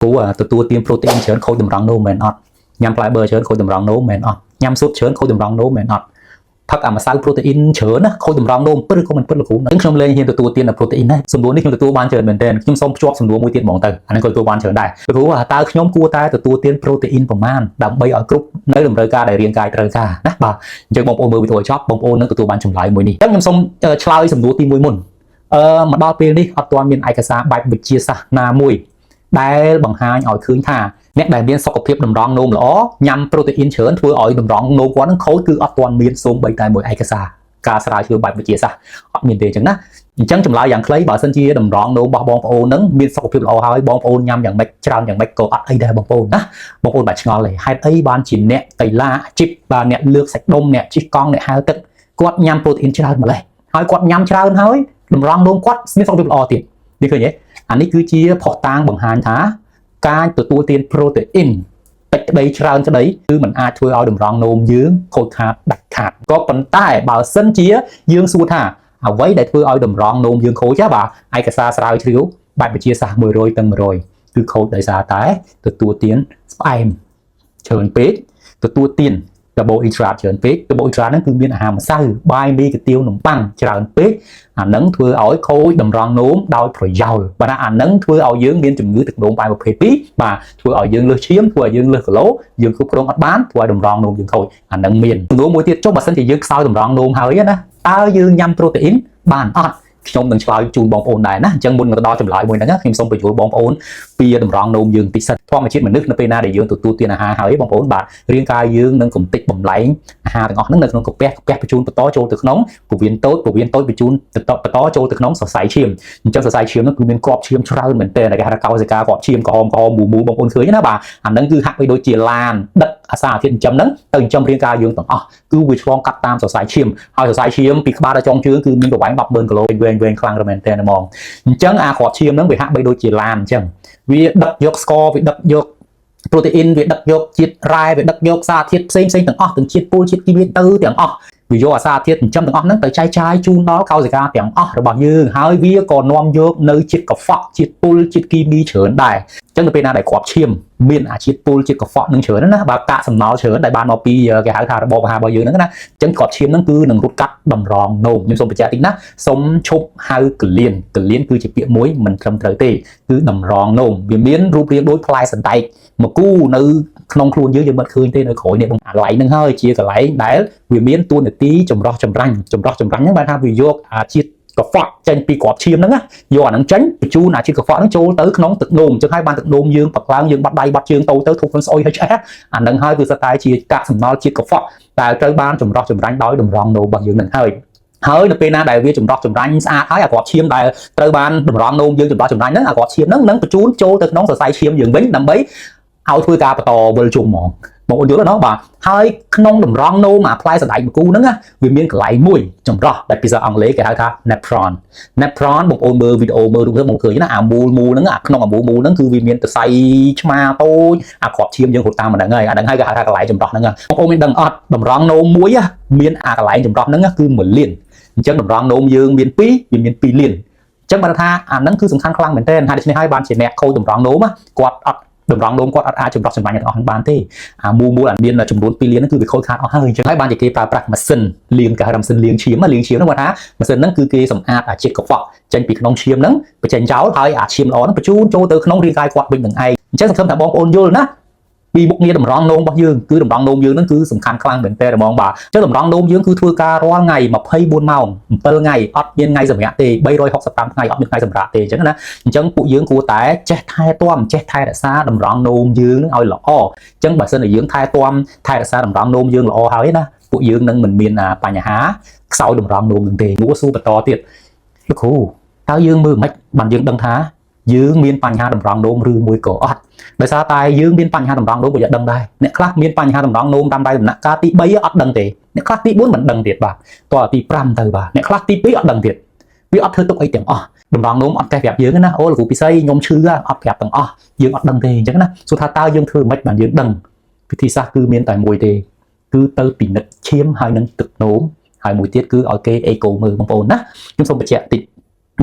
cú tôi tiêm protein chớn khối đầm răng nô mền ọt nhằm lại bờ chớn khối đầm răng nô mền ọt nhằm súp chớn khối đầm răng nô mền ọt thật mà sao protein chớn á khối đầm răng nô bớt có mình bớt là cú những trong lên hiện tôi tiêm là protein đấy sum đuôi những tôi ban chớn mình tên nhưng xong chọc sum đuôi mũi tiêm mỏng từ anh coi tôi ban chớn đại cú ta nhóm cua ta tôi tiêm protein của man đậm bay ở group nơi đầm rơi ca để riêng cài rơi ca nè bà chơi bóng ôn mưa bị tuổi chóp bóng ôn nó tôi ban chấm lại mũi đi nhưng xong chlai sum đuôi tiêm mũi mồn mà đo tiền đi ở toàn miền ai cả xã bạch bịch chia xa na mùiได้bằng hai ở khứ thà nét đại miền sọc phiệp đầm rong nôm lõ nhằm protein chớn thưa ở đầm rong nôm quá nó khối cứ ở toàn miền xuống bảy đại mỗi ai cả xã cả xã chưa bạch bịch chia xa ở miền tây chẳng ná chẳng chừng lại dạng lấy bảo sân chia đầm rong nôm bong ôn nắng miền sọc phiệp lõ hai bong ôn nhằm dạng mạch trao dạng mạch cổ ấy đây bong ôn á bong ôn bạch ngon này hai ấy ban chỉ nẹt tây la chip và nẹt lược sạch đông nẹt chip con nẹt hai tức quạt nhằm protein trao mà lại hai quạt nhằm trao hơi đầm rong nôm quát miền sọc phiệp lõ tiền đi khơi nhé anh ấy cứ chia phò tang bằng hai thá cáiตัวtiên protein tách đấy tràn cho đấy cứ mình ai thôi ao đầm rong nôm dướng khôi khát đặc khát có phần tai bảo sân chia dương su thả với để thôi ao đầm rong nôm dương khối chứ bà ai cả xa sao thiếu bạn phải chia xa 10 rồi tầng rồi cứ khối đẩy xa táiตัวtiên spam chờn pếtตัวtiên cái bộ intra chờn pết cái bộ intra nó cứ biến hàm sao bài mi cái tiêu nồng băng chờn pết nắng thưa ỏi khối đầm rong nôm đau phổi giàu và nó nắng thưa ỏi dương biên chủng ngữ thực nôm bài một phê pí mà thưa ỏi dương lơ chiếm thưa dương lơ lỗ dương khúc rong bán thưa đầm rong nôm dương khối nắng miền nôm mối tiết cho bà sân thì dương sau đầm rong nôm hơi á tao dương nhâm protein bàn ọt trong từng slide chun bóng ôn này nè chân môn người ta đo chậm lại mùi nắng khi xong bị chuột bóng ôn pia đầm rong nôm dương tích sạch thoa mà chết mình nước nó pena để dương tụt tiền là hà hỏi bóng ôn bạn riêng cai dương nâng cùng tích bầm lấy hà từng ngọn nâng cùng pet bị chun to trâu từ nóng của viên tối bị chun từ to trâu từ nóng sờ sải chiêm trong sờ sải chiêm nó cứ viên cọp chiêm cho ra mình tên là cái hà cao gì cả cọp chiêm cọp mù bóng ôn khơi nhá bà nâng cứ hack với đôi chia lan đất xa thiên chấm nắng từng trong riêng cai dương từng cứ bị phong cắt tam sờ sải chiêm hai sờ sải chiêm bị ba ra trong chứa cứ miếng đồ bánh bập bơn cờ lô về khang rồi mình tên mong chẳng khó chiêm nó bị hạ bay đôi chỉ làm chẳng vì đập dọc score vì đập dọc protein vì đập dọc chiết rai vì đập dọc xa thiết xem từng chiết pol chiết kim tư tiếng vì do xa thiết trăm từng nó tới trái chun đó cao gì cả tiếng rồi bao nhiêu hai vía còn nom dọc nơi chiết cà phạ chiết pol chiết kim chớn đài chẳng được bên nào để quạt chiêm miền chiết pol chiết cà phạ nâng chớn đó bà cả sầm máu chớn đại ban nó pi cái hái thà bò hà bao nhiêu nữa nè chẳng quạt chiêm nó cứ nâng rút cắt đầm rong nôm nhưng xong bị chạy tính nè sống chụp hai cử liên cứ chỉ bị muối mình trầm trời tê cứ đầm rong nôm vì miến rút riêng đối phai sần tay mà cu nữ không luôn dưới mất khơi tên nơi khỏi này lại nâng hơi chia cả lại đấy vì miến tuôn được tí trồng rong nhé bạn ha vì vô chiết cà phạ trên pi quạt chiêm nữa do nó tránh chu là chiết cà phạ nó trôi tới nóng tự nôm cho hai ban tự nôm dương bật lang dương bắt bay bắt chương tàu tới thuộc phân soi hết nâng hơi từ tay chia cả sầm nó chiết cà phạ tại trời ban trồng rong đói đầm rong nôm bằng dương nâng hơi nó pena đại viên trồng rong xa thái quạt chiêm đại trời ban đầm rong nôm dương trồng rong nó quạt chiêm nó chú trôi tới nóng sai chiêm dương bính nằm bấy ao thui ca to bơi chùm mòn một chỗ là nó bà hai nông đầm rong nô mà apply đại một cú nữa vì miếng lại mùi trồng rọ đại pizza ăn lấy cái hai ca nepron một ôn mơ video mơ đúng một cười nó mù nó không mù nó cứ vì miếng từ say ma tôi quạt chiêm dương hụt ta mà đằng ngay đằng hai cái lại trồng rọ nữa ôn miếng đầm rong nô muối miếng lại trồng rọ nữa cứ một liền chân đầm rong nô dương miếng pi liền chắc bạn tha nó cứ dùng khăn khăn mình tên hai bạn chỉ nẹt khâu đầm rong nô mà quạt đầm rong nôm quạt chụp rong bánh ở bàn thế mua là miên là chụp đốn pi liên nó cứ bị khôi khát hơi chứ hai bạn chỉ kê pra mà sân liền cả làm sân liền chiếm nó mà thá mà sân nó cứ kê sầm chiết cọc vọ tranh bị nông chiếm nắng bị tranh cháu thôi chiếm nó bị chu cho từ nông riêng gai quạt bình đẳng ai chắc thơm thả bom ôn vô nữa bị bục nia đầm rong nôm bao dương cứ đầm rong nôm dương nó cứ sầm khăn khăn bên tè mong bà chứ đầm rong nôm dương cứ thưa ca roa ngày mà hay buôn màu tơ ngày ót nhiên ngày dầm nhã tê bay rồi học sập tam ngày ót ngày dầm rạ tê chứ nè chẳng phụ dương của tái chết thai đã xa đầm rong nôm dương oi lọ chẳng bà sơn ở dương thai đã xa đầm rong nôm dương lọ hỏi nè phụ dương nâng mình miền bà nhà há sau đầm rong nôm tê ngũ su bật to tiệt khu tao dương mưa mạch bàn dương đăng thá dương miền bà nhà đầm rong nôm rư mùi cổ ót bởi sao tại dương miền pan hà đầm rong đâu bây giờ đằng đây nè khác miền pan hà đầm rong nôm đằng đây nè cá tí bay ở đằng tề nè khác tí bốn mình đằng tiệt bà tòa tí pram từ bà nè khác tí bay ở đằng tiệt vì ở thứ tục ấy tiếng đầm rong nôm ở cái đẹp dương á ô là cụ bị xây nhôm chư á ở đẹp tầng dương ở đằng tề chẳng á số tha ta dương thừa mạch bản dương đằng thì xa cứ miền tại mùi tề cứ tơ tỉ nứt chiếm hai nâng thực nôm hai mùi tiết cứ ở cái eco mờ bông ồn á chúng xong bị chẹt tịt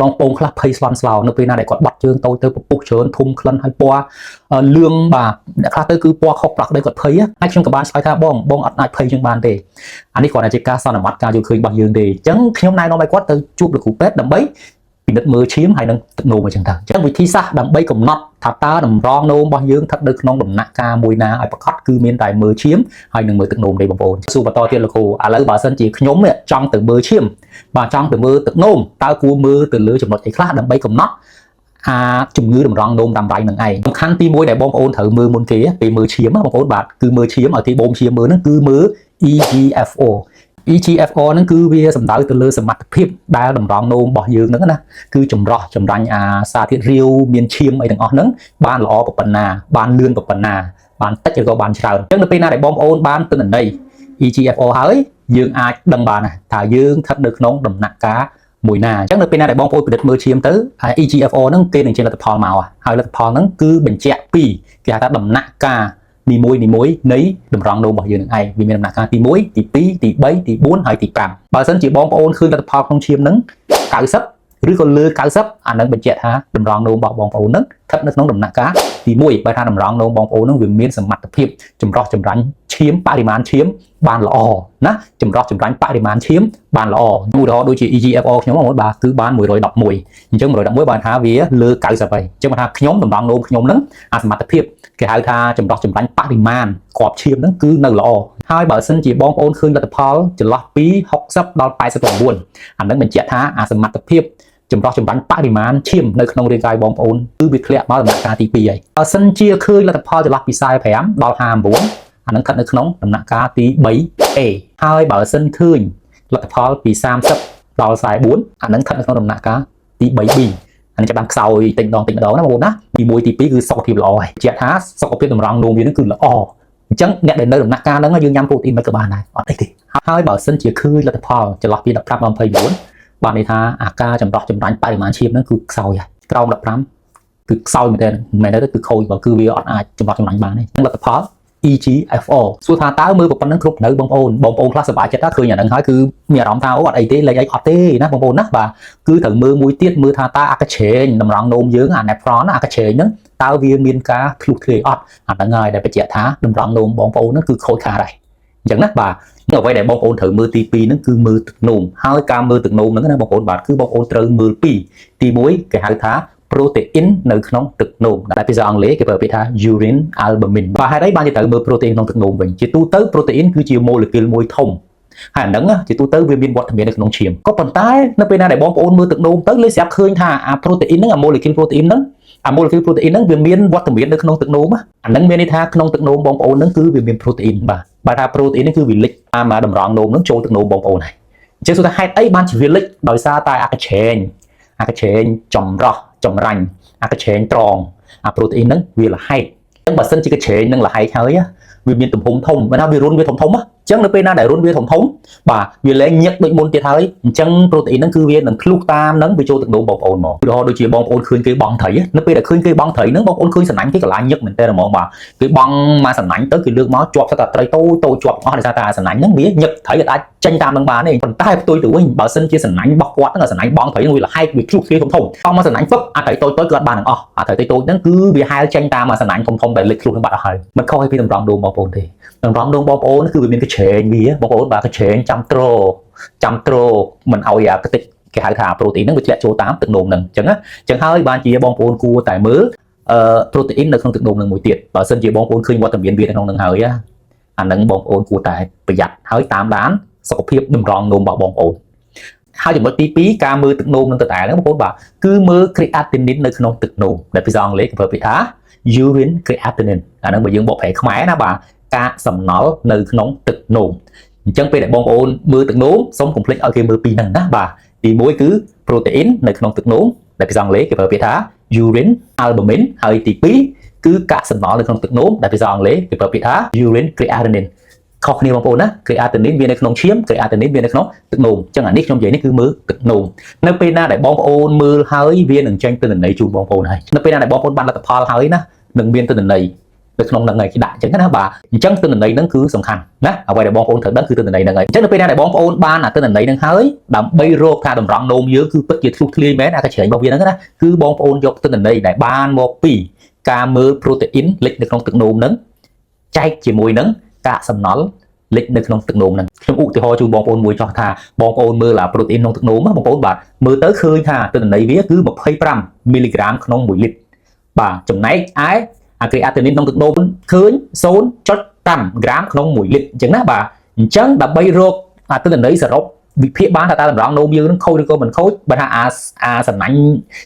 បងប្អូនខ្លះភ័យស្លន់ស្លោនៅពេលណាដែលគាត់បាត់ជើងតូចទៅពពុះច្រើនធំក្លិនហើយពណ៌លឿងបាទអ្នកខ្លះទៅគឺពណ៌ខុសប្រាក់ដែរគាត់ភ័យហើយខ្ញុំក៏បានឆ្លើយថាបងអត់អាចភ័យជាងបានទេអានេះគ្រាន់តែជាការសន្មតការយល់ឃើញរបស់យើងទេអញ្ចឹងខ្ញុំណែនាំឲ្យគាត់ទៅជួបលោកគ្រូពេទ្យដើម្បីពិនិត្យមើលឈាមហើយនឹងទឹកនោមអញ្ចឹងទៅអញ្ចឹងវិធីសាស្ត្រដើម្បីកំណត់ថាតើតម្រងនោមរបស់យើងស្ថិតនៅក្នុងដំណាក់កាលមួយណាឲ្យប្រកបគឺមានតែមើលឈាមហើយនឹងមើលទឹកនោមទេបងប្អូនសួរបន្តទៀតលោកគ្រូឥឡូវបើសិនជាខ្ញុំចង់ទៅមើលឈាមបាទចង់ទៅមើលទឹកនោមតើគួរមើលទៅលើចំណុចអីខ្លះដើម្បីកំណត់ជំងឺតម្រងនោមតាមដៃនឹងឯងសំខាន់ទី1ដែលបងប្អូនត្រូវមើលមុនគេពេលមើលឈាមបងប្អូនបាទគឺមើលឈាមឲ្យទីបូមឈាមមើលហ្នឹងគឺមើល EGFO EGFR ហ្នឹងគឺវាសំដៅទៅលើសមត្ថភាពដែលតម្រងនោមរបស់យើងហ្នឹងណាគឺចម្រោះចម្រាញ់សារធាតុរាវមានឈាមអីទាំងអស់ហ្នឹងបានល្អប៉ុណ្ណាបានលឿនប៉ុណ្ណាបានតិចឬក៏បានច្រើនអញ្ចឹងនៅពេលណាដែលបងប្អូនបានទិន្នន័យ EGFR ហើយយើងអាចដឹងបានថាយើងស្ថិតនៅក្នុងដំណាក់កាលមួយណាអញ្ចឹងនៅពេលណាដែលបងប្អូនពិនិត្យមើលឈាមទៅ EGFR ហ្នឹងគេនឹងចេញលទ្ធផលមកហើយលទ្ធផលហ្នឹងគឺបញ្ជាក់ពីគេហៅថាដំណាក់កាលនីមួយនៃតម្រងនោមរបស់យើងនឹងឯងវាមានដំណាក់កាលទី1ទី2ទី3ទី4ហើយទី5បើសិនជាបងប្អូនឃើញលទ្ធផលក្នុងឈាមហ្នឹង90ឬក៏លើ90អានឹងបញ្ជាក់ថាតម្រងនោមរបស់បងប្អូនហ្នឹងស្ថិតនៅក្នុងដំណាក់កាលទី1បើថាតម្រងនោមបងប្អូនហ្នឹងវាមានសមត្ថភាពចម្រោះចម្រាញ់ឈាមបរិមាណឈាមបានល្អណាចម្រោះចម្រាញ់បរិមាណឈាមបានល្អឧទាហរណ៍ដូចជា EGFR ខ្ញុំបងប្អូនបាទគឺបាន111អញ្ចឹង111បានថាវាលើ90ហើយអញ្ចឹងបានថាខ្ញុំតម្រងនោមខ្ញុំហ្នឹងសមត្ថភាពគេហៅថាចម្រោះចម្រាញ់បរិមាណគ្រាប់ឈាមហ្នឹងគឺនៅល្អហើយបើសិនជាបងប្អូនឃើញលទ្ធផលចន្លោះពី60ដល់89អានឹងបញ្ជាក់ថាសមត្ថភាពចម្រោះចម្រាញ់បរិមាណឈាមនៅក្នុងរាងកាយបងប្អូនគឺវាធ្លាក់មកដំណាក់កាលទី2ហើយបើសិនជាឃើញលទ្ធផលចន្លោះពី45ដល់59អានឹងស្ថិតនៅក្នុងដំណាក់កាលទី 3A ហើយបើសិនឃើញលទ្ធផលពី30ដល់44អានឹងស្ថិតនៅក្នុងដំណាក់កាលទី 3B អានេះចាប់បានខ្សោយតិចម្ដងណាបងប្អូនណាទី1ទី2គឺសុខភាពល្អហើយជាក់ថាសុខភាពតម្រងនោមវានឹងគឺល្អអញ្ចឹងអ្នកដែលនៅដំណាក់កាលហ្នឹងយើងញ៉ាំប្រូតេអ៊ីនមិនក៏បានដែរអត់អីទេហើយបើសិនជាឃើញលទ្ធផលចន្លោះពី15ដល់29បានន័យថាអាការចម្រោះចម្រាញ់បរិមាណឈាមហ្នឹងគឺខ្សោយហើយក្រោម15គឺខ្សោយមែនទេមិនមែនទេគឺខូចបើគឺវាអត់អាចចម្រោះចម្រាញ់បានទេលទ្ធផល EGFR សួរថាតើមើលប៉ុណ្្នឹងគ្រប់នៅបងប្អូនខ្លះសប្បាយចិត្តថាឃើញអាហ្នឹងហើយគឺមានអារម្មណ៍ថាអូអត់អីទេលេខអីអត់ទេណាបងប្អូនណាបាទគឺត្រូវមើលមួយទៀតមើលថាតើអាកាឆេងតម្រងនោមយើងអា nephron អាកាឆេងហ្នឹងតើវាមានការធ្លុះធ្លាយអត់អាហ្នឹងហើយដែលបញ្ជាក់ថាតម្រងនោមបងប្អូនហ្នឹងគឺខូចខាតហើយអញ្ចឹងណាបាទអ្វីដែលបងប្អូនត្រូវមើលទី2ហ្នឹងគឺមើលទឹកនោមហើយការមើលទឹកនោមហ្នឹងណាបងប្អូនបាទគឺបងប្អូនត្រូវមើលពីទី1គេហៅថាprotein នៅក្នុងទឹកនោមដែលភាសាអង់គ្លេសគេប្រើពាក្យថា urine albumin បាទហេតុអីបានជាត្រូវមើល protein ក្នុងទឹកនោមវិញជាទូទៅ protein គឺជា molecule មួយធំហើយអាហ្នឹងជាទូទៅវាមានវត្តមាននៅក្នុងឈាមក៏ប៉ុន្តែនៅពេលណាដែលបងប្អូនមើលទឹកនោមទៅលេខស្រាប់ឃើញថាអា protein ហ្នឹងអា molecule protein ហ្នឹងវាមានវត្តមាននៅក្នុងទឹកនោមអាហ្នឹងមានន័យថាក្នុងទឹកនោមបងប្អូនហ្នឹងគឺវាមាន protein បាទបើថា protein ហ្នឹងគឺវាលិចតាមតម្រងនោមហ្នឹងចូលទឹកនោមបងប្អូនហើយអញ្ចឹងសួរថាហេតុអីបានជាវាលិចដោយសារតែអាកាឆេងចម្រោះចម្រាញ់អាកាឆេងត្រង់អា protein ហ្នឹងវាលហែកអញ្ចឹងបើសិនជាកាឆេងហ្នឹងលហែកហើយវាមានទំហំធំបើថាវារុនវាធំអញ្ចឹងនៅពេលណាដែលរុនវាធំបាទវាលែងញឹកដូចមុនទៀតហើយអញ្ចឹង protein ហ្នឹងគឺវានឹងធ្លុះតាមហ្នឹងវាចូលទឹកនោមបងប្អូនមកឧទាហរណ៍ដូចជាបងប្អូនឃើញគេបង់ត្រីនៅពេលដែលឃើញគេបង់ត្រីហ្នឹងបងប្អូនឃើញសំណាញ់គេកន្លាញញឹកមែនតើហ្មងបាទគេបង់មកសំណាញ់ទៅគេលើកមកជាប់ស្ទើរតែត្រីតូចជាប់អស់ដោយសារតែសំណាញ់ហ្នឹងវាញឹកត្រីអាចចេញតាមនឹងបានទេប៉ុន្តែផ្ទុយទៅវិញបើសិនជាសំណាញ់របស់គាត់ហ្នឹងសំណាញ់បង់ត្រីហ្នឹងវាលហែកវាធ្លុះគ្នាធំតោះមកសំណាញ់ហ្វឹបអាត្រីតូចគឺអត់បានទាំងអស់អាត្រីតូចហ្នឹងគឺវាហែលចេញតាមមកសំណាញ់ធំដែលលេចធ្លុះនឹងបាត់អស់ហើយមិនខុសពីតម្រងនោមបងប្អូនទេតម្រងនោមបងប្អូនគឺវាមានកញ្ឆេងវាបងប្អូនបាទកញ្ឆេងចាំត្រមិនឲ្យអាកតិចគេហៅថា protein ហ្នឹងវាធ្លាក់ចូលតាមទឹកនោមហ្នឹងអញ្ចឹងហើយបានជាបងប្អូនគួរតែមើលprotein នៅក្នុងទឹកនោមហ្នឹងមួយទៀតបើសិនជាបងប្អូនឃើញវត្តមានវានៅក្នុងហ្នឹងហើយអាហ្នឹងបងប្អូនគួរតែប្រយ័ត្នហើយតាមដានសុខភាពតម្រងនោមរបស់បងប្អូនហើយចំណុចទី2ការមើលទឹកនោមនឹងដដែលហ្នឹងបងប្អូនបាទគឺមើល creatinine នៅក្នុងទឹកនោមដែលភាសាអង់គ្លេសគេប្រើពាក្យថា urine creatinine អាហ្នឹងបើយើងបកប្រែខ្មែរណាបាទការសំណល់នៅក្នុងទឹកនោមអញ្ចឹងពេលដែលបងប្អូនមើលទឹកនោមសូមកុំភ្លេចឲ្យគេមើលពីរហ្នឹងណាបាទទី1គឺ protein នៅក្នុងទឹកនោមដែលភាសាអង់គ្លេសគេប្រើពាក្យថា urine albumin ហើយទី2គឺកាកសំណល់នៅក្នុងទឹកនោមដែលភាសាអង់គ្លេសគេប្រើពាក្យថា urine creatinine ខុសគ្នាបងប្អូនណា creatinine វានៅក្នុងឈាម creatinine វានៅក្នុងទឹកនោមអញ្ចឹងអានេះខ្ញុំនិយាយនេះគឺមើលទឹកនោមនៅពេលណាដែលបងប្អូនមើលហើយវានឹងចេញទិន្នន័យជូនបងប្អូនហើយនៅពេលណាដែលបងប្អូនបានលទ្ធផលហើយណានឹងមានទិន្នន័យ នៅក្នុងនឹងឯគេដាក់អញ្ចឹងណាបាទអញ្ចឹងទិន្នន័យហ្នឹងគឺសំខាន់ណាអ្វីដែលបងប្អូនត្រូវដឹងគឺទិន្នន័យហ្នឹងហើយអញ្ចឹងនៅពេលណាដែលបងប្អូនបានអាទិន្នន័យហ្នឹងហើយដើម្បីរកថាតម្រង់នោមយើងគឺពិតជាធ្លុះធ្លាយមែនអាកញ្ច្រែងរបស់វាហ្នឹងណាគឺបងប្អូនយកទិន្នន័យដែលបានមកពីការមើលប្រូតេអ៊ីនលេចនៅក្នុងទឹកនោមហ្នឹងចែកជាមួយនឹងកាកសំណល់លេចនៅក្នុងទឹកនោមហ្នឹងខ្ញុំឧទាហរណ៍ជូនបងប្អូនមួយចោះថាបងប្អូនមើលអាប្រូតេអ៊ីនក្នុងទឹកនោមបងប្អូនបាទមើលទៅឃើញថាទិន្នន័យវាគឺ25មីលីក្រាមក្នុង1លីត្របាទចំណែកឯអាគ្រីអាតេនីនក្នុងទឹកនោមឃើញ 0.5 ក្រាមក្នុង1លីត្រអញ្ចឹងណាបាទអញ្ចឹងដើម្បីរកអាទិន្នន័យសរុបវិភាគបានថាតើតម្រង់នោមយើងនឹងខូចឬក៏មិនខូចបើថាអាសំណាញ់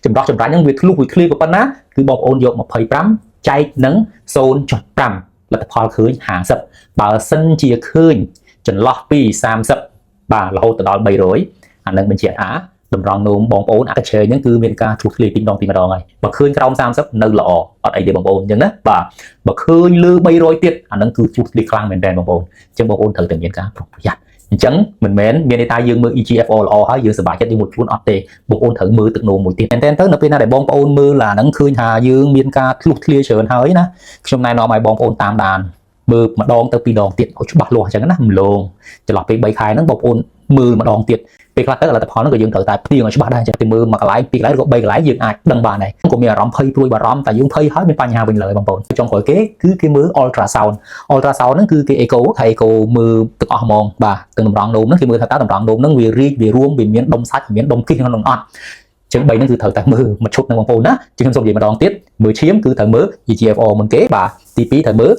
ចម្រោះចម្រាញ់ហ្នឹងវាធ្លុះវាឃ្លាប៉ុណ្ណាគឺបងប្អូនយក25ចែកនឹង 0.5 លទ្ធផលឃើញ50បើសិនជាឃើញចន្លោះពី30បាទរហូតទៅដល់300អានឹងបញ្ជាក់ថាតម្រង់នោមបងប្អូនអាកញ្ច្រែងហ្នឹងគឺមានការធ្លុះធ្លាយពីម្ដងហើយបើឃើញក្រោម30នៅល្អអត់អីទេបងប្អូនអញ្ចឹងណាបាទបើឃើញលើ300ទៀតអាហ្នឹងគឺធ្លុះធ្លាយខ្លាំងមែនតើបងប្អូនអញ្ចឹងបងប្អូនត្រូវតែមានការប្រុងប្រយ័ត្នអញ្ចឹងមិនមែនមានន័យថាយើងមើល EGFR ល្អហើយយើងសប្បាយចិត្តយើងមួយខ្លួនអត់ទេបងប្អូនត្រូវមើលទឹកនោមមួយទៀតតែទៅនៅពេលណាដែលបងប្អូនមើលអាហ្នឹងឃើញថាយើងមានការធ្លុះធ្លាយច្រើនហើយណាខ្ញុំណែនាំឲ្យបងប្អូនតាមដានមើលម្ដងទៅ2ដងទៀតឲ្យច្បាស់លាស់អញ្ចឹងណាម្លងចន្លោះពេល3ខែហ្នឹងបងប្អូនមើលម្ដងទៀតពេលខ្លះទៅលទ្ធផលហ្នឹងក៏យើងត្រូវតែផ្ទៀងឲ្យច្បាស់ដែរចាំទៅមើលមួយកន្លែងពីរកន្លែងឬក៏3កន្លែងយើងអាចដឹងបានដែរក៏មានអារម្មណ៍ភ័យព្រួយបារម្ភតែយើងភ័យហើយមានបញ្ហាវិញឡើយបងប្អូនចុងក្រោយគេគឺគេមើល ultrasound ហ្នឹងគឺគេ echo ហើយ echo មើលទាំងអស់ហ្មងបាទទាំងតម្រង់នោមហ្នឹងគេមើលថាតើតម្រង់នោមហ្នឹងវារីកវារួមវាមានដុំសាច់មានដុំគិសក្នុងនោះអត់ចឹង3ហ្នឹងគឺត្រូវតែមើលមួយឈុតហ្នឹងបងប្អូនណាចឹងខ្ញុំសូមនិយាយម្ដងទៀតមើលឈាមគឺត្រូវមើល EGFR មុនគេបាទទី2ត្រូវមើល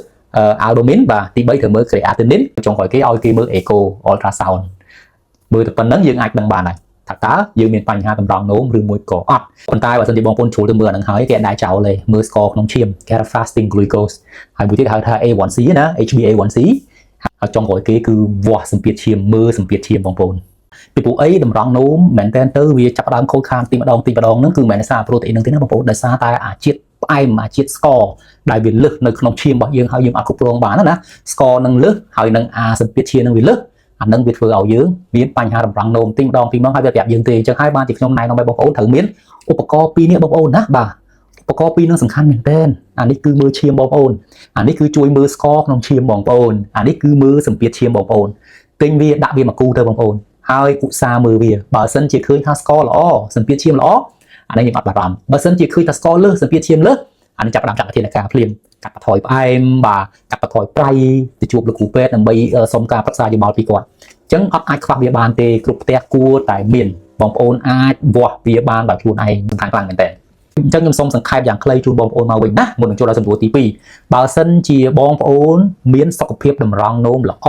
albumin បាទទី3ត្រូវមើល creatinine ចុងក្រោយគេឲ្យគេមើល echo ultrasound មើលទៅប៉ុណ្ណឹងយើងអាចដឹងបានហើយថាតើយើងមានបញ្ហាតម្រង់នោមឬមួយក៏អត់ប៉ុន្តែបើសិនជាបងប្អូនចូលទៅមើលអាហ្នឹងហើយគេអាចចោលទេមើលស្ករក្នុងឈាមគេហៅ fasting glucose ហើយមួយទៀតហៅថា A1C ណា HbA1C ហើយចុងក្រោយគេគឺវាស់សម្ពាធឈាមមើលសម្ពាធឈាមបងប្អូនពីព្រោះអីតម្រង់នោមមែនតើទៅវាចាប់ដើមខូចខាតទីម្ដងហ្នឹងគឺមិនមែនដោយសារប្រូតេអ៊ីនហ្នឹងទេណាបងប្អូនដោយសារតែអាជាតិផ្អែមអាជាតិស្ករដែលវាលើសនៅក្នុងឈាមរបស់យើងហើយយើងអត់គ្រប់គ្រងបានណាស្ករនឹងលើសហើយនឹងអាសម្ពាធឈាមនឹងវាលើសអានឹងវាធ្វើឲ្យយើងមានបញ្ហាតម្រង់នោមទីម្ដងហើយវាប្រាប់យើងទេអញ្ចឹងហើយបានជាខ្ញុំណែនាំឲ្យបងប្អូនត្រូវមានឧបករណ៍ពីរនេះបងប្អូនណាបាទឧបករណ៍ពីរនឹងសំខាន់មែនទែនអានេះគឺមើលឈាមបងប្អូនអានេះគឺជួយមើលស្ករក្នុងឈាមបងប្អូនអានេះគឺមើលសម្ពាធឈាមបងប្អូនទិញវាដាក់វាមកគូទៅបងប្អូនហើយឧស្សាហ៍មើលវាបើសិនជាឃើញថាស្ករល្អសម្ពាធឈាមល្អអានេះយើងអត់បារម្ភបើសិនជាឃើញថាស្ករលើសសម្ពាធឈាមលើសអានេះចាប់ផ្ដើមចាត់វិធានការភ្លាមកាត់បន្ថយផ្អែមបាទកាត់បន្ថយប្រៃទៅជួបលោកគ្រូពេទ្យដើម្បីសុំការប្រឹក្សាយោបល់ពីគាត់អញ្ចឹងអត់អាចខ្វះវាបានទេគ្រប់ផ្ទះគួរតែមានបងប្អូនអាចវាស់វាបានដោយខ្លួនឯងសំខាន់ខ្លាំងមែនតើអញ្ចឹងខ្ញុំសូមសង្ខេបយ៉ាងខ្លីជូនបងប្អូនមកវិញណាមុននឹងចូលដល់សំណួរទី2បើសិនជាបងប្អូនមានសុខភាពតម្រង់នោមល្អ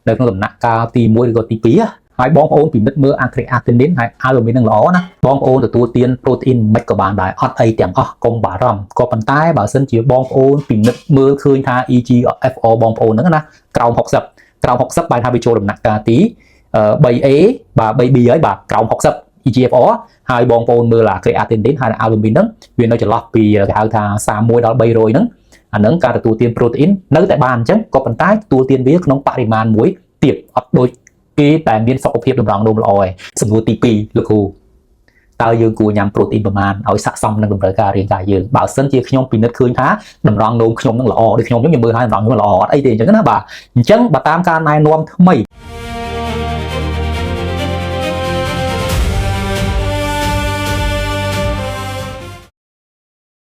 នៅក្នុងដំណាក់កាលទី1ឬក៏ទី2ហើយបងប្អូនពិនិត្យមើល creatinine ហើយ albumin នឹងល្អណាបងប្អូនទទួលទាន protein មិនក៏បានដែរអត់អីទាំងអស់កុំបារម្ភក៏ប៉ុន្តែបើសិនជាបងប្អូនពិនិត្យមើលឃើញថា EGFR បងប្អូនហ្នឹងណាក្រោម60បែរថាវាចូលដំណាក់កាលទី 3A បាទ 3B ហើយបាទក្រោម60 EGFR ហើយបងប្អូនមើល creatinine ហើយ albumin ហ្នឹងវានៅចន្លោះពីគេហៅថា31ដល់300ហ្នឹងអាហ្នឹងការទទួលទាន protein នៅតែបានអញ្ចឹងក៏ប៉ុន្តែទទួលទានវាក្នុងបរិមាណមួយទៀតអត់ដូចគេតែមានសុខភាពតម្រង់នោមល្អឯងសំណួរទី2លោកគ្រូតើយើងគួរញ៉ាំប្រូតេអ៊ីនប្រមាណឲ្យស័ក្តិសមនឹងតម្រូវការរាងកាយយើងបើសិនជាខ្ញុំពិនិត្យឃើញថាតម្រង់នោមខ្ញុំនឹងល្អដូចខ្ញុំមើលហើយតម្រង់ខ្ញុំល្អអត់អីទេអញ្ចឹងណាបាទអញ្ចឹងបើតាមការណែនាំថ្មី